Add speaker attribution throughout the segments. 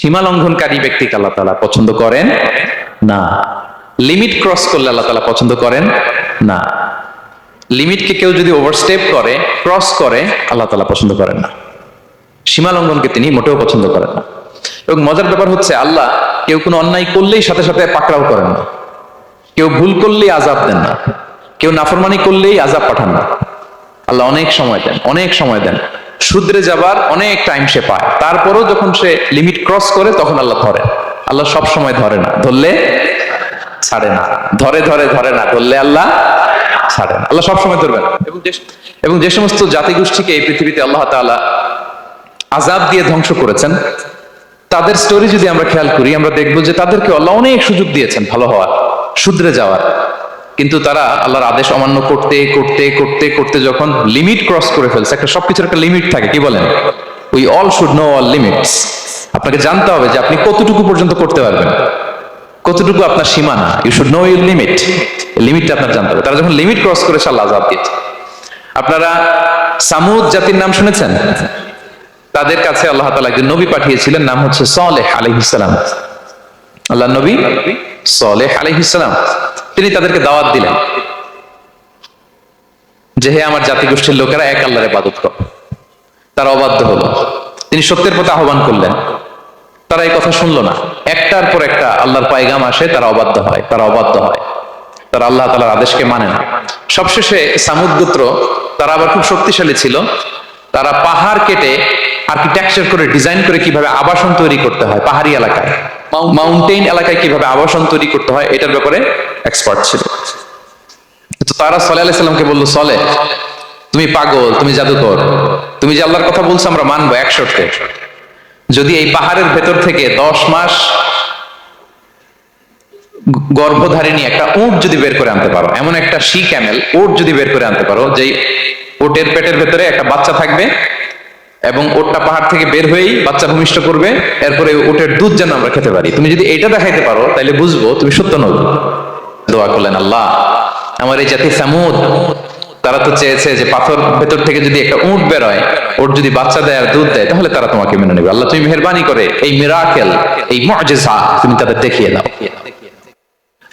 Speaker 1: সীমা লঙ্ঘনকারী ব্যক্তিকে আল্লাহ তাআলা পছন্দ করেন না। লিমিট ক্রস করলে আল্লাহ তাআলা পছন্দ করেন না। লিমিটকে কেউ যদি ওভারস্টেপ করে, ক্রস করে, আল্লাহ তাআলা পছন্দ করেন না। সীমা লঙ্ঘনকে তিনি মোটেও পছন্দ করেন না। এবং মজার ব্যাপার হচ্ছে, আল্লাহ কেউ কোনো অন্যায় করলেই সাথে সাথে পাকড়াও করেন না। কেউ ভুল করলেই আযাব দেন না। কেউ নাফরমানি করলেই আযাব পাঠান না। আল্লাহ অনেক সময় দেন, অনেক সময় দেন। শুধরে যাবার অনেক টাইম সে পায়, তারপরও যখন সে লিমিট ক্রস করে তখন আল্লাহ ধরে। আল্লাহ সব সময় ধরে না, ধরলে ছাড়ে না। ধরে ধরে ধরে না, ধরলে আল্লাহ ছাড়ে না। আল্লাহ সব সময় ধরবেন। এবং যে সমস্ত জাতিগোষ্ঠীকে এই পৃথিবীতে আল্লাহ তাআলা আযাব দিয়ে ধ্বংস করেছেন, তাদের স্টোরি যদি আমরা খেয়াল করি, আমরা দেখবো যে তাদেরকে আল্লাহ অনেক সুযোগ দিয়েছেন ভালো হওয়ার, শুধরে যাওয়ার। কিন্তু তারা আল্লাহর আদেশ অমান্য করতে করতে করতে করতে যখন লিমিট ক্রস করে ফেলছে, একটা সবকিছুর একটা লিমিট থাকে, কি বলেন? We all should know all limits. আপনাকে জানতে হবে যে আপনি কতটুকু পর্যন্ত করতে পারবেন, কতটুকু আপনার সীমানা। You should know your limit. লিমিটটা আপনার জানতে হবে। তারা যখন লিমিট ক্রস করেছে, আল্লাহ আযাব দিয়েছে। আপনারা সামুদ জাতির নাম শুনেছেন? তাদের কাছে আল্লাহ তাআলা একজন নবী পাঠিয়েছিলেন, নাম হচ্ছে সালেহ আলাইহিস সালাম। আল্লাহর নবী সালেহ আলাইহিস সালাম, তিনি তাদেরকে দাওয়াত দিলেন যে হে আমার জাতিগোষ্ঠীর লোকেরা, এক আল্লাহর ইবাদত করো। তারা অবাধ্য হলো। তিনি সত্যের পথে আহ্বান করলেন, তারা এই কথা শুনলো না। একটার পর একটা আল্লাহর পায়গাম আসে, তারা অবাধ্য হয়, তারা অবাধ্য হয়, তারা আল্লাহ তাআলার আদেশকে মানে না। সবশেষে সামুদ গোত্র, তারা আবার খুব শক্তিশালী ছিল। তারা পাহাড় কেটে আর্কিটেকচার করে, ডিজাইন করে কিভাবে আবাসন তৈরি করতে হয় পাহাড়ি এলাকায়, মাউন্টেইন এলাকায় কিভাবে আবাসন তৈরি করতে হয়, এটার ব্যাপারে এক্সপার্ট ছিল। তো তারা সালেহ আলাইহিস সালামকে বলল, সালেহ তুমি পাগল, তুমি জাদুকর, তুমি যে আল্লাহর কথা বলছো আমরা মানবো এক শর্তে, যদি এই পাহাড়ের ভেতর থেকে 10 মাস গর্ভধারিণী একটা উট যদি বের করে আনতে পারো, এমন একটা শি ক্যামেল উট যদি বের করে আনতে পারো, যেই উটের পেটের ভেতরে একটা বাচ্চা থাকবে এবং উটটা পাহাড় থেকে বের হয়েই বাচ্চা ভূমিষ্ঠ করবে, এরপরে উটের দুধ যেন আমরা খেতে পারি, তুমি যদি এইটা দেখাইতে পারো তাহলে বুঝবো তুমি সত্য নবী। দোয়া করলেন, আল্লাহ আমার এই জাতি সামুদ, তারা তো চেয়েছে যে পাথর ভেতর থেকে যদি একটা উট বের হয়, ওর যদি বাচ্চা দেয় আর দুধ দেয়, তাহলে তারা তোমাকে মেনে নেবে। আল্লাহ তুমি মেহেরবানি করে এই মিরাকেল, এই মুআজিজা তুমি তাদের দেখিয়ে দাও।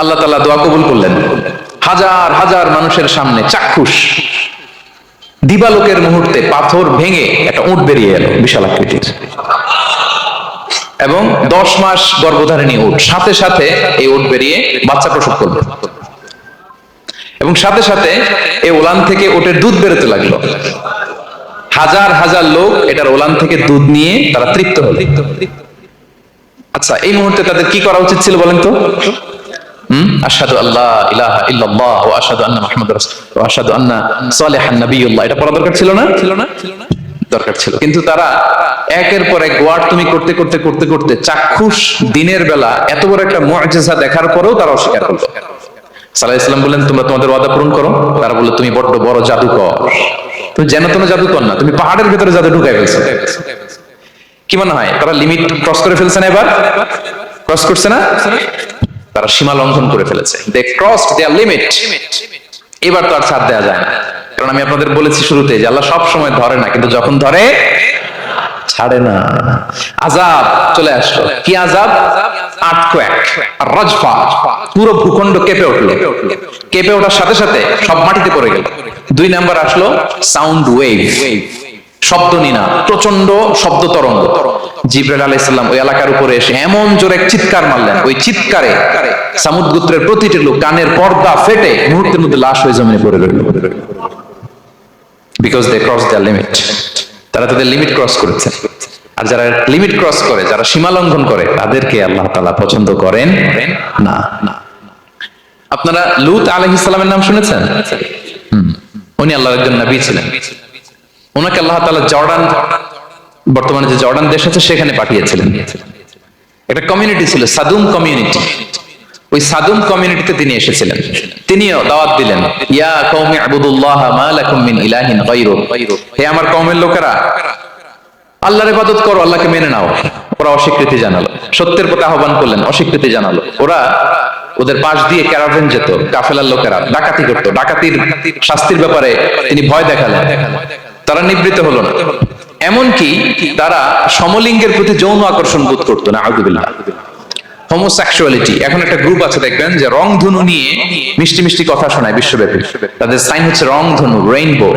Speaker 1: আল্লাহ তাআলা দোয়া কবুল করলেন। হাজার হাজার মানুষের সামনে চাক্ষুষ দিবালোকের মুহূর্তে পাথর ভেঙে একটা উট বেরিয়ে এলো, বিশাল আকৃতির, এবং 10 মাস গর্ভধারিণী উট। সাথে সাথে এই উট বেরিয়ে বাচ্চা প্রসব করবে এবং সাথে সাথে এই ওলান থেকে উটের দুধ বেরোতে লাগলো। হাজার হাজার লোক এটার ওলান থেকে দুধ নিয়ে তারা তৃপ্ত হলো। আচ্ছা, এই মুহূর্তে তাদের কি করা উচিত ছিল বলেন তো? আশহাদু আল্লা ইলাহা ইল্লাল্লাহ ওয়া আশহাদু আন্না মুহাম্মাদুর রাসূলুল্লাহ ওয়া আশহাদু আন্না সালিহান নাবিয়্যুল্লাহ, এটা পড়া দরকার ছিল না? দরকার ছিল। কিন্তু তারা একের পর এক ওয়ার্ড তুমি করতে করতে করতে করতে চাক্ষুষ দিনের বেলা এত বড় একটা মুআজিজা দেখার পরেও তারা অস্বীকার করলো। সাল্লাল্লাহু আলাইহি ওয়াসাল্লাম বললেন, তোমরা তোমাদের ওয়াদা পূরণ করো। তারা বলল, তুমি বড্ড বড় জাদুকর, তুমি যেন তেন জাদুকর না, তুমি পাহাড়ের ভিতরে জাদু ঢুকাই ফেলছো। কি মনে হয় তারা লিমিট ক্রস করে ফেলছে না? এবার ক্রস করছে না? তারা সীমা লঙ্ঘন করে ফেলেছে। দে ক্রসড দেয়ার লিমিট। এবার তো আর ছাড় দেওয়া যায় না, কারণ আমি আপনাদের বলেছি শুরুতে যে আল্লাহ সব সময় ধরে না, কিন্তু যখন ধরে ছাড়ে না। আযাব চলে আসলো। কি আযাব? আর্থকোয়েক, রাজফা, পুরো ভূখণ্ড কেঁপে উঠলো। কেঁপে ওঠার সাথে সাথে সব মাটিতে পড়ে গেল। 2 নাম্বার আসলো সাউন্ড ওয়েভ, শব্দ নিনা, প্রচন্ড শব্দ তরঙ্গ। জিবরাইল আলাইহিস সালাম ওই এলাকার উপরে এসে এমন জোরে চিৎকার মারলেন, ওই চিৎকারে সামুদ গোত্রের প্রতিটি লোক কানের পর্দা ফেটে মুহূর্তের মধ্যে লাশ হয়ে জমিনে পড়ে রইল। Because they cross their limit. তারা তাদের লিমিট ক্রস করেছে। আর যারা লিমিট ক্রস করে, যারা সীমা লঙ্ঘন করে, তাদেরকে আল্লাহ তাআলা পছন্দ করেন না। আপনারা লূত আলাইহিস সালামের নাম শুনেছেন? উনি আল্লাহর একজন নবী ছিলেন। ওনাকে আল্লাহ তাআলা জর্ডান, বর্তমানে যে জর্ডান দেশ আছে সেখানে পাঠিয়েছিলেন। একটা কমিউনিটি ছিল সাদুম কমিউনিটি। ওই সাদুম কমিউনিটিতে তিনি এসেছিলেন। তিনিও দাওয়াত দিলেন, ইয়া কওমি ইবুদুল্লাহ মা লাকুম মিন ইলাহিন গায়রু, হে আমার কওমের লোকেরা, আল্লাহর ইবাদত করো, আল্লাহকে মেনে নাও। ওরা অস্বীকৃতি জানালো। সত্যের পথে আহ্বান করলেন, অস্বীকৃতি জানালো। ওদের পাশ দিয়ে ক্যারাভেন যেত, কাফেলার লোকেরা ডাকাতি করতো। ডাকাতির শাস্তির ব্যাপারে তিনি ভয় দেখালেন। তারা নিবৃত্ত হলো না। এমনকি তারা সমলিঙ্গের প্রতি যৌন আকর্ষণ বোধ করতো না, আউযুবিল্লাহ। হোমোসেক্সুয়ালিটি, এখন একটা গ্রুপ আছে দেখবেন যে রংধনু নিয়ে মিষ্টি মিষ্টি কথা শোনায় বিশ্বব্যাপী। তাদের সাইন হচ্ছে রংধনু, রেইনবো।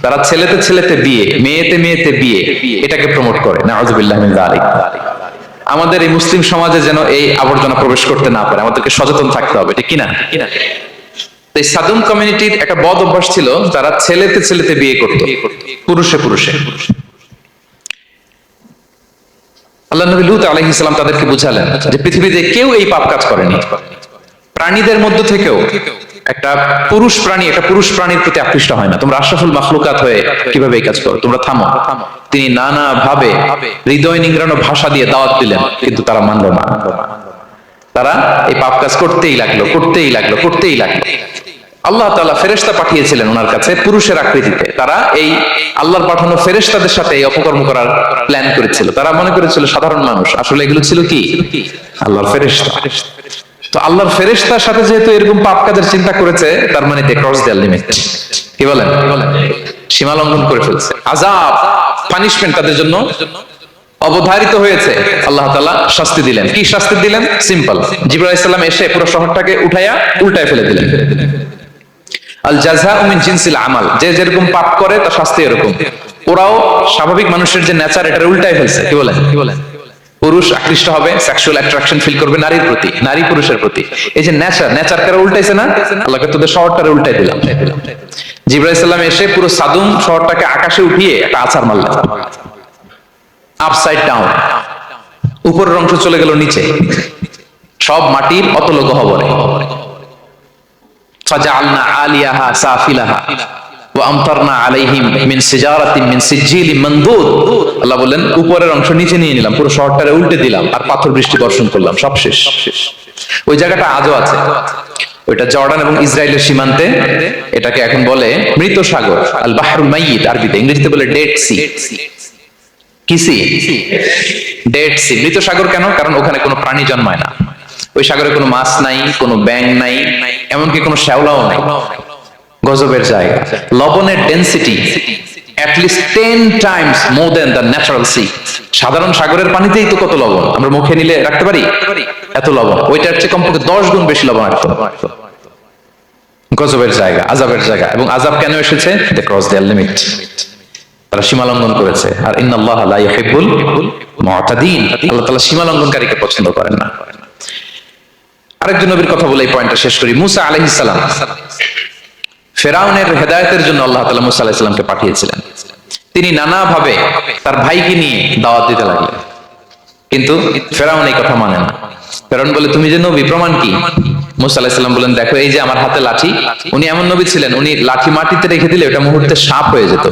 Speaker 1: তারা ছেলেতে ছেলেতে বিয়ে, মেয়েতে মেয়েতে বিয়ে, এটাকে প্রমোট করে, নাউযুবিল্লাহ মিন যালিক। আমাদের এই মুসলিম সমাজে যেন এই আবর্জনা প্রবেশ করতে না পারে, আমাদেরকে সচেতন থাকতে হবে, ঠিক কিনা? এই সাদুম কমিউনিটির একটা বদ অভ্যাস ছিল, তারা ছেলেতে ছেলেতে বিয়ে করত, পুরুষে পুরুষে। আল্লাহ নবী লূত আলাইহিস সালাম তাদেরকে বুঝালেন যে পৃথিবীতে কেউ এই পাপ কাজ করেনি। প্রাণীদের মধ্য থেকেও একটা পুরুষ প্রাণী একটা পুরুষ প্রাণীর প্রতি আকৃষ্ট হয় না। তোমরা আশরাফুল মাখলুকাত হয়ে কিভাবে এই কাজ করো? তোমরা থামো। তিনি নানা ভাবে হৃদয় নিংড়ানো ভাষা দিয়ে দাওয়াত দিলেন, কিন্তু তারা মানল না। তারা এই পাপ কাজ করতেই লাগলো, করতেই লাগলো, করতেই লাগলো। আল্লাহ তাআলা ফেরেশতা পাঠিয়েছিলেন ওনার কাছে পুরুষের আকৃতিতে। তারা এই আল্লাহর পাঠানো ফেরেশতাদের সাথে এই অপকর্ম করার প্ল্যান করেছিল। তারা মনে করেছিল সাধারণ মানুষ, আসলে এগুলো ছিল কি আল্লাহর ফেরেশতা। তো আল্লাহর ফেরেশতার সাথে যেহেতু এরকম পাপ কাজের চিন্তা করেছে, তার মানে দে ক্রস দেয়ার লিমিট। কি বলেন? সীমা লঙ্ঘন করে ফেলছে। আযাব, পানিশমেন্ট তাদের জন্য অবধারিত হয়েছে। আল্লাহ তাআলা শাস্তি দিলেন। কি শাস্তি দিলেন? সিম্পল। জিবরাইল আলাইহিস সালাম এসে পুরো শহরটাকে উঠায়া উল্টায় ফেলে দিলেন। আল জাযাউ মিন জিনসিল আমাল, যে যেরকম পাপ করে তার শাস্তি এরকম। ওরাও স্বাভাবিক মানুষের যে নেচার, এটা উল্টায় ফেলছে। কি বলেন? পুরুষ আকৃষ্ট হবে, সেক্সুয়াল অ্যাট্রাকশন ফিল করবে নারীর প্রতি, নারী পুরুষের প্রতি। এই যে নেচার কারা উল্টাইছে না? আল্লাহকে তোদের শহরটারে উল্টাই দিলাম। জিবরাইল আলাইহিস সালাম এসে পুরো সাদুম শহরটাকে আকাশে উঠিয়ে একটা আছাড় মারলেন, আপসাইড ডাউন। উপরের অংশ চলে গেল নিচে, সব মাটির অতল গহ্বরে। ফাজআলনা আলিয়াহা সাফিলাহা ওয়া আমতারনা আলাইহিম মিন সিজারাতিন মিন সিজিলিন মানদুদ। আল্লাহ বলেন উপরের অংশ নিচে নিয়ে নিলাম, পুরো শহরটারে উল্টে দিলাম, আর পাথর বৃষ্টি বর্ষণ করলাম, সব শেষ। ওই জায়গাটা আজও আছে, ওইটা জর্ডান এবং ইসরায়েলের সীমান্তে। এটাকে এখন বলে মৃত সাগর, আল বাহরুল মাইয়িত, আরবিতে। ইংরেজিতে বলে ডেড সি। কি সি? Dead sea. মৃত সাগর কেন? কারণ ওখানে কোনো প্রাণী জন্মায় না। ওই সাগরে কোনো মাছ নাই, কোনো ব্যাঙ নাই, এমনকি কোনো শ্যাওলাও নাই। গজবের জায়গা। লবণের density at least 10 times more than the natural sea. সাধারণ সাগরের পানিতেই তো কত লবণ, আমরা মুখে নিলে রাখতে পারি এত লবণ। ওইটার চেয়ে কমপক্ষে 10 গুণ বেশি লবণাক্ত। গজবের জায়গা, আযাবের জায়গা। এবং আযাব কেন এসেছে? they cross their limit, তারা সীমা লঙ্ঘন করেছে। আর ইন্নাল্লাহা লা ইউহিব্বুল মু'তাদিন, আল্লাহ তাআলা সীমা লঙ্ঘনকারীকে পছন্দ করেন না। আরেকজন নবীর কথা বলে এই পয়েন্টটা শেষ করি। মুসা আলাইহিস সালাম, ফেরাউনের হেদায়েতের জন্য আল্লাহ তাআলা মুসা আলাইহিস সালামকে পাঠিয়েছিলেন। তিনি নানা ভাবে তার ভাইকে নিয়ে দাওয়াত দিতে লাগলেন, কিন্তু ফেরাউন এই কথা মানে না। ফেরাউন বলে, তুমি যে নবী, প্রমাণ কি? মুসা আলাইহিস সালাম বলেন, দেখো এই যে আমার হাতে লাঠি। উনি এমন নবী ছিলেন, উনি লাঠি মাটিতে রেখে দিলে ওটা মুহূর্তে সাপ হয়ে যেত।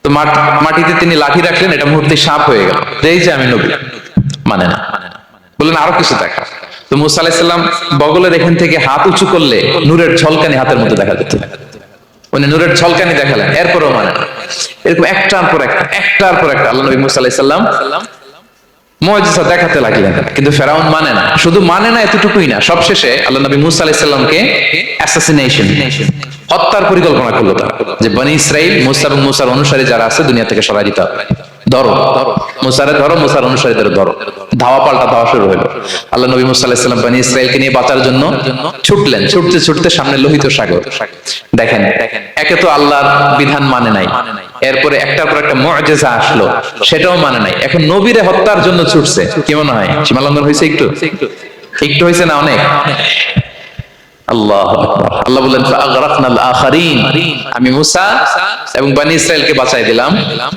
Speaker 1: তো মাটিতে তিনি লাঠি রাখলেন, এটা মুহূর্তে সাপ হয়ে গেল। এই যে আমি নবী, মানে না। বললেন আরো কিছু দেখা। তো মুসা আলাইহিস সালাম বগলের এখান থেকে হাত উঁচু করলে নূরের ঝলকানি হাতের মধ্যে দেখা যেত। উনি নূরের ঝলকানি দেখালেন, এরপরও মানে না। এরকম একটার পর একটা আল্লাহ নবী মুসা আলাইহিস সালাম মুআজিজা দেখাতে লাগলেন, কিন্তু ফেরাউন মানে না। শুধু মানে না এতটুকুই না, সবশেষে আল্লাহ নবী মুসা আলাইহিস সালামকে অ্যাসাসিনেশন, হত্যার পরিকল্পনা করলো তারা, যে বনি ইসরাইল, মুসা এবং মুসার অনুসারী যারা আছে দুনিয়া থেকে সরাই দিতে হবে। ধরো মুসারে, ধরো মুসার অনুসারীদের ধরো। ধাওয়া পাল্টা ধাওয়া শুরু হলো। আল্লাহ নবী মুসা আলাইহিস সালাম বনি ইসরাইলকে নিয়ে বাঁচার জন্য ছুটলেন। ছুটতে ছুটতে সামনে লোহিত সাগর। দেখেন, একে তো আল্লাহর বিধান মানে নাই, এরপরে একটার পর একটা মুআজিজা আসলো, সেটাও মানে নাই। এখন নবীরে হত্যার জন্য ছুটছে। কি মনে হয় সীমা লঙ্ঘন হয়েছে? একটু হয়েছে না? অনেক। আল্লাহু আকবার। আল্লাহ বলেন, ফাআগরাকনাল আখারিন, আমি মুসা এবং বনি ইসরাইলকে বাঁচাই দিলাম,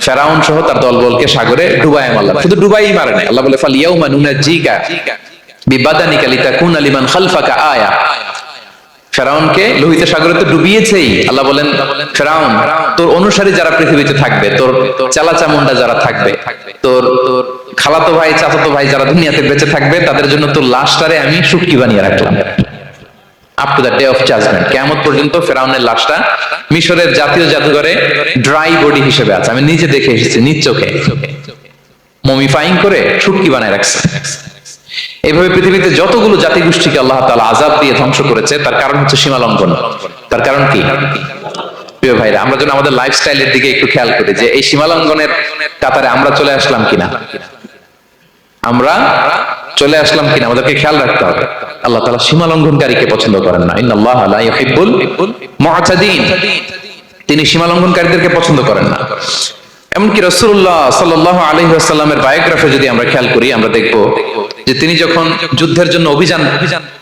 Speaker 1: ফেরাউন সহ তার দলবলকে সাগরে ডুবায় মারলাম। শুধু ডুবাই মারে নাই, আল্লাহ বলে, ফাল ইয়াউমা নুনাজ্জিকা বিবাদানিকা লিতাকুনা লিমান খালফাকা আয়া। ফেরাউনকে লোহিত সাগরে তো ডুবিয়েছেই। আল্লাহ বলেন, ফেরাউন, তোর অনুসারী যারা পৃথিবীতে থাকবে, তোর চালাচামুন্ডা যারা থাকবে, তোর খালাতো ভাই, চাচাতো ভাই যারা দুনিয়াতে বেঁচে থাকবে, তাদের জন্য তোর লাশটারে আমি শুটকি বানিয়ে রাখলাম। Up to the day of judgement, কিয়ামত পর্যন্ত ফেরাউনের লাশটা মিশরের জাতীয় জাদুঘরে ড্রাই বডি হিসেবে আছে। আমি নিজে দেখে এসেছি, নিজ চোখে মমিফাইং করে শুটকি বানায় রাখছে। এইভাবে পৃথিবীতে যতগুলো জাতিগোষ্ঠীকে আল্লাহ তাআলা আযাব দিয়ে ধ্বংস করেছে, তার কারণ হচ্ছে সীমা লঙ্ঘন। তার কারণ কি? প্রিয় ভাইরা, আমরা যেন আমাদের লাইফস্টাইলের দিকে একটু খেয়াল করি যে এই সীমা লঙ্ঘনের কাতারে আমরা চলে আসলাম কিনা, আমরা চলে আসলাম কিনা, আমাদেরকে খেয়াল রাখতে হবে। আল্লাহ তাআলা সীমা লঙ্ঘনকারীকে পছন্দ করেন না। ইন্নাল্লাহা লা ইউহিব্বুল মুআতাদিন, তিনি সীমা লঙ্ঘনকারীদেরকে পছন্দ করেন না। এমনকি রাসূলুল্লাহ সাল্লাল্লাহু আলাইহি ওয়াসাল্লামের বায়োগ্রাফি যদি আমরা খেয়াল করি, আমরা দেখব যে তিনি যখন যুদ্ধের জন্য অভিযান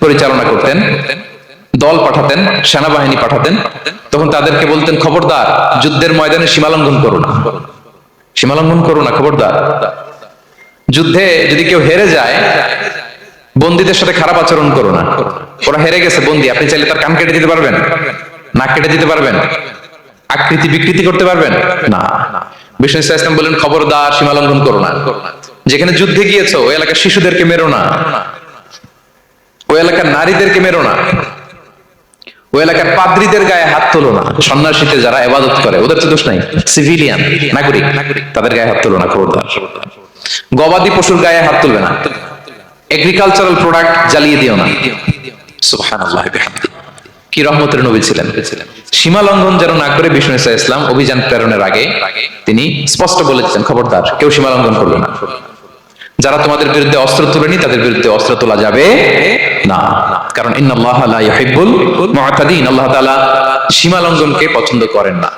Speaker 1: পরিচালনা করতেন, দল পাঠাতেন, সেনাবাহিনী পাঠাতেন, তখন তাদেরকে বলতেন, খবরদার যুদ্ধের ময়দানে সীমা লঙ্ঘন করো না, সীমা লঙ্ঘন করো না, খবরদার। যুদ্ধে যদি কেউ হেরে যায়, বন্দীদের সাথে খারাপ আচরণ করো না। ওরা হেরে গেছে বন্দী, আপনি চাইলে তার কান কেটে দিতে পারবেন, নাক কেটে দিতে পারবেন, আকৃতি বিকৃতি করতে পারবেন না। বিষ্ণু ইসলাম বলেন, খবরদার সীমা লঙ্ঘন করো না। যেখানে যুদ্ধে গিয়েছো ওই এলাকার শিশুদেরকে মেরো না, ওই এলাকার নারীদেরকে মেরো না, ওই এলাকার পাদ্রীদের গায়ে হাত তোলো না। সন্ন্যাসীতে যারা ইবাদত করে ওদের তো দোষ নাই, সিভিলিয়ান নাগরিক, তাদের গায়ে হাত তোলো না, খবরদার। গবাদি পশুর গায়ে হাত তুলবে না, এগ্রিকালচারাল প্রোডাক্ট জ্বালিয়ে দিও না। সুবহানাল্লাহ বিহামদিহি, কি রহমতের নবী ছিলেন। সীমা লঙ্ঘন যেন না করে বিষ্ণু ইসলাম অভিযান প্রেরণের আগে তিনি স্পষ্ট বলেছেন, খবরদার কেউ সীমা লঙ্ঘন করবে না। যারা তোমাদের বিরুদ্ধে অস্ত্র তোলেনি তাদের বিরুদ্ধে অস্ত্র তোলা যাবে না, কারণ ইন্নাল্লাহা লা ইউহিব্বুল মুআতাদিন, আল্লাহ তাআলা সীমা লঙ্ঘনকে পছন্দ করেন না।